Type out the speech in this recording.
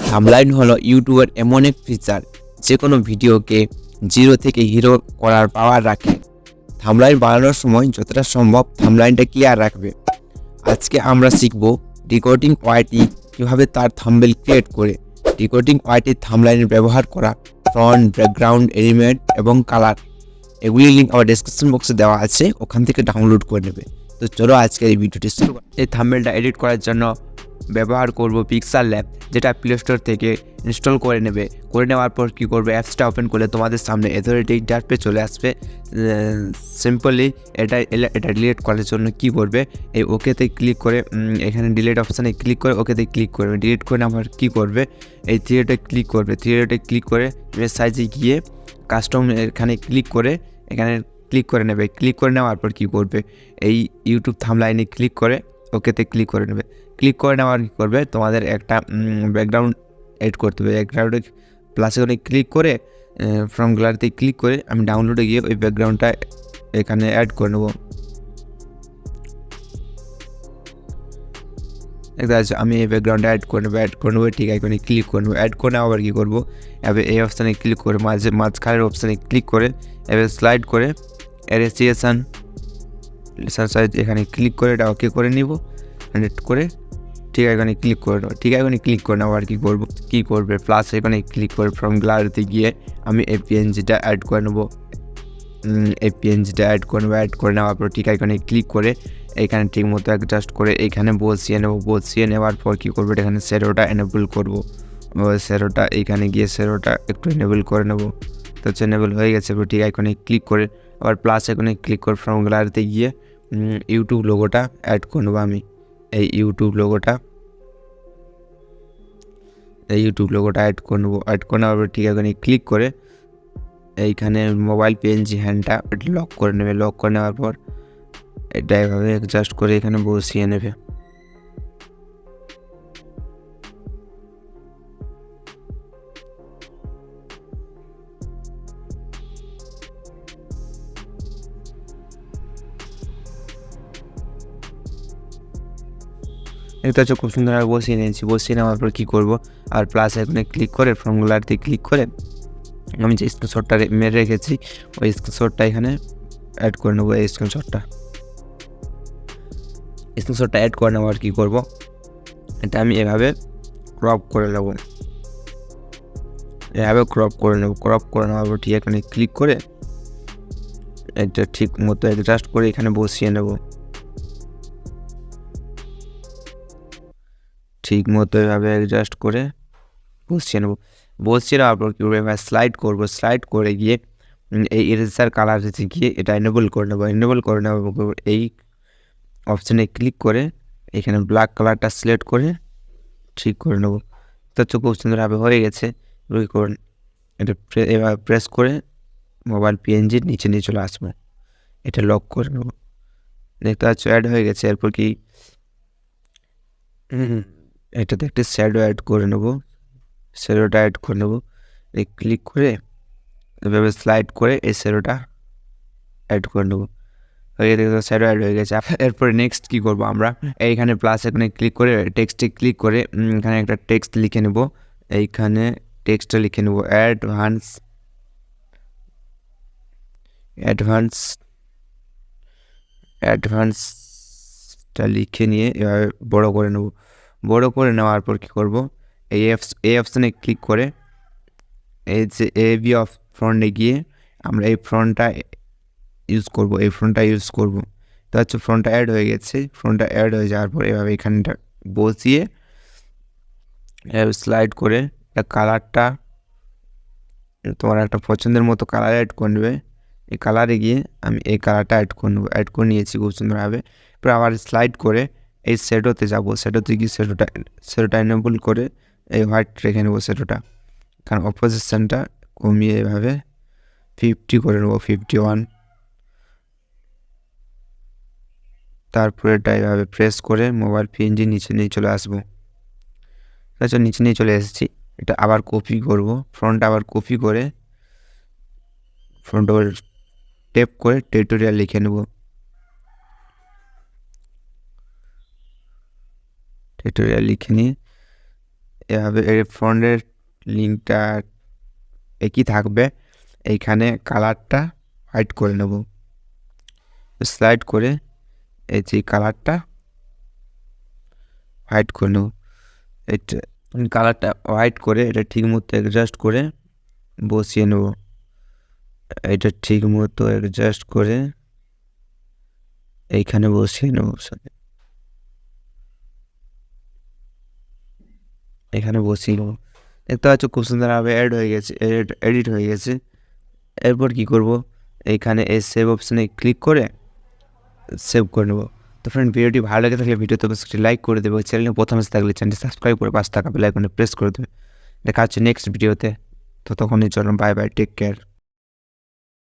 Thumbnail হলো ইউটিউবের এমন এক ফিচার যে কোনো ভিডিওকে জিরো থেকে হিরো করার পাওয়ার রাখে। থাম্বনেইল বানানোর সময় যতটা সম্ভব থাম্বনেইলটা ক্লিয়ার রাখবে। আজকে আমরা শিখব রেকর্ডিং ওয়াইটি কীভাবে তার থাম্বনেইল ক্রিয়েট করে। রেকর্ডিং ওয়াইটি থাম্বনেইল ব্যবহার করা ফ্রন্ট, ব্যাকগ্রাউন্ড, এলিমেন্ট এবং কালার, এগুলির লিঙ্ক আমার ডেসক্রিপশন বক্সে দেওয়া আছে, ওখান থেকে ডাউনলোড করে নেবে। তো চলো আজকের এই ভিডিওটি শুরু করি। এই থাম্বনেইলটা এডিট করার জন্য ব্যবহার করব পিক্সেল ল্যাব, যেটা প্লে স্টোর থেকে ইনস্টল করে নেবে। করে নেওয়ার পর কী করবে, অ্যাপসটা ওপেন করলে তোমাদের সামনে অথরিটি ইন্টারফেস চলে আসবে। সিম্পলি এটা ডিলিট করার জন্য কি করবে, এই ওকেতে ক্লিক করে এখানে ডিলিট অপশানে ক্লিক করে ওকেতে ক্লিক করবে। ডিলিট করে আবার কী করবে, এই থ্রিডে ক্লিক করবে। থ্রিডে ক্লিক করে ইমেজ সাইজে গিয়ে কাস্টম এখানে ক্লিক করে এখানে ক্লিক করে নেবে। ক্লিক করে নেওয়ার পর কী করবে, এই ইউটিউব থাম্বনেইলে ক্লিক করে ওকেতে ক্লিক করে নেবে। ক্লিক করে নেওয়ার কী করবে, তোমাদের একটা ব্যাকগ্রাউন্ড এড করতে হবে। ব্যাকগ্রাউন্ডে প্লাসে করে ক্লিক করে ফ্রম গ্যালারিতে ক্লিক করে আমি ডাউনলোডে গিয়ে ওই ব্যাকগ্রাউন্ডটা এখানে অ্যাড করে নেবো। দেখতে পাচ্ছি আমি এই ব্যাকগ্রাউন্ডে অ্যাড করে নেবো। ঠিক আছে, ক্লিক করে নেবো। অ্যাড করে আবার কী করবো, এবার এই অপশানে ক্লিক করে মাঝখানের অপশানে ক্লিক করে এবার স্লাইড করে এরেসিয়েশন সাইজ এখানে ক্লিক করে এটা ওকে করে নিব। হান্ড্রেড করে ঠিক আছে, এখানে ক্লিক করে নেবো। ঠিক আছে, এখানে ক্লিক করে নেবো। আর কী করবে, প্লাস এখানে ক্লিক করে ফ্রম গ্যালারিতে গিয়ে আমি এই পিএনজিটা অ্যাড করে নেবো। অ্যাড করে নেওয়ার পর ঠিক আছে, এখানে ক্লিক করে এখানে ঠিক মতো অ্যাডজাস্ট করে এখানে বসিয়ে নেওয়ার পর কী করবো, এখানে শ্যাডোটা এনেবল করবো। শ্যাডোটা এখানে গিয়ে শ্যাডোটা একটু এনেবল করে নেবো। তো এনেবল হয়ে গেছে। ঠিক আছে, এখানে ক্লিক করে আবার প্লাস এখানে ক্লিক করে ফ্রম গ্যালারিতে গিয়ে ইউটিউব লোগোটা অ্যাড করে নেবো। আমি এই ইউটিউব লোগোটা অ্যাড করে নেবো। অ্যাড করে নেওয়ার পর ঠিক আছে, এখানে ক্লিক করে এইখানে মোবাইল পিএনজি হ্যান্ডটা লক করে নেবে। লক করে নেওয়ার পর এটা এভাবে অ্যাডজাস্ট করে এখানে বসিয়ে নেবে। এটা হচ্ছে খুব সুন্দরভাবে বসিয়ে নিয়েছি। বসিয়ে নেওয়ার পর কী করবো, আর প্লাস এখানে ক্লিক করে ফ্রম গ্যালারিতে ক্লিক করে আমি যে স্ক্রিনশটটা মেরে রেখেছি ওই স্ক্রিনশটটা এখানে অ্যাড করে নেবো। এই স্ক্রিনশটটা অ্যাড করে নেওয়ার কী করবো, এটা আমি এভাবে ক্রপ করে নেবো। ক্রপ করে নেওয়ার পর ঠিক এখানে ক্লিক করে এটা ঠিক মতো অ্যাডজাস্ট করে এখানে বসিয়ে নেব। ঠিক মতো এভাবে অ্যাডজাস্ট করে বসিয়ে নেব। বসিয়ে নেওয়ার পর কী করবো, এবার স্লাইড করে গিয়ে এই ইরেজার কালারে গিয়ে এটা এনেবল করে নেবো। এই অপশানে ক্লিক করে এখানে ব্ল্যাক কালারটা সিলেক্ট করে ঠিক করে নেবো। তো খুব সুন্দরভাবে হয়ে গেছে। এটা এবার প্রেস করে মোবাইল পিএনজির নিচে নিয়ে চলে আসবো। এটা লক করে নেবো। দেখতে পাচ্ছ অ্যাড হয়ে গেছে। এরপর কি এটাতে একটা শ্যাডো অ্যাড করে নেবো। এই ক্লিক করে এভাবে স্লাইড করে এই শ্যাডোটা অ্যাড করে নেবো। শ্যাডো অ্যাড হয়ে গেছে। এরপরে নেক্সট কী করবো, আমরা এইখানে প্লাস এখানে ক্লিক করে টেক্সটে ক্লিক করে এখানে একটা টেক্সট লিখে নেব। এইখানে টেক্সটটা লিখে নেব অ্যাডভান্সটা লিখে নিয়ে এভাবে বড় করে নেব। বড় করে নেওয়ার পর কী করবো, এই অপশানে ক্লিক করে এই যে এবি অফ ফ্রন্টে গিয়ে আমরা এই ফ্রন্টটা ইউজ করবো। তো হচ্ছে ফ্রন্টটা অ্যাড হয়ে গেছে। ফ্রন্টটা অ্যাড হয়ে যাওয়ার পর এভাবে এখানটা বসিয়ে স্লাইড করে কালারটা তোমার একটা পছন্দের মতো কালার অ্যাড করে নেবে। এই কালারে গিয়ে আমি এই কালারটা অ্যাড করে নেবো। অ্যাড করে নিয়েছি খুব সুন্দরভাবে। এরপর আবার স্লাইড করে এই শ্যাডোতে যাবো। শ্যাডোতে গিয়ে শ্যাডোটা এনেবল করে এই হোয়াইট রেখে নেবো শ্যাডোটা। কারণ অপোজিশনটা কমিয়ে এভাবে 50 করে নেবো, 51। তারপরে এটা এভাবে প্রেস করে মোবাইল পিএনজি নিচে নিয়ে চলে আসবো। আচ্ছা, নিচে নিয়ে চলে এসেছি। এটা আবার কপি করব। ফ্রন্ট আবার কপি করে ফ্রন্ট আবার টেপ করে টিউটোরিয়াল লিখে নেব। টিউটোরিয়াল লিখে নিয়ে এভাবে এর ফ্রন্টের লিঙ্কটা একই থাকবে। এইখানে কালারটা হোয়াইট করে নেব, স্লাইড করে এই যে কালারটা হোয়াইট করে নেব। এটা কালারটা হোয়াইট করে এটা ঠিক মতো অ্যাডজাস্ট করে বসিয়ে নেব। এটা ঠিক মতো অ্যাডজাস্ট করে এইখানে বসিয়ে নেব, এখানে বসিয়ে নেব। দেখতে পাচ্ছ খুব সুন্দরভাবে অ্যাড হয়ে গেছে, এডিট হয়ে গেছে। এরপর কি করব, এইখানে এই সেভ অপশানে ক্লিক করে সেভ করে নেব। তো ফ্রেন্ড, ভিডিওটি ভালো লেগে থাকলে ভিডিওতে অবশ্যই লাইক করে দেবে, চ্যানেলে প্রথম এসে থাকলে চ্যানেলটি সাবস্ক্রাইব করে পাশে থাকা বেল আইকনে প্রেস করে দেবে। দেখা হচ্ছে নেক্সট ভিডিওতে। তো তখনই চলুন, বাই বাই, টেক কেয়ার।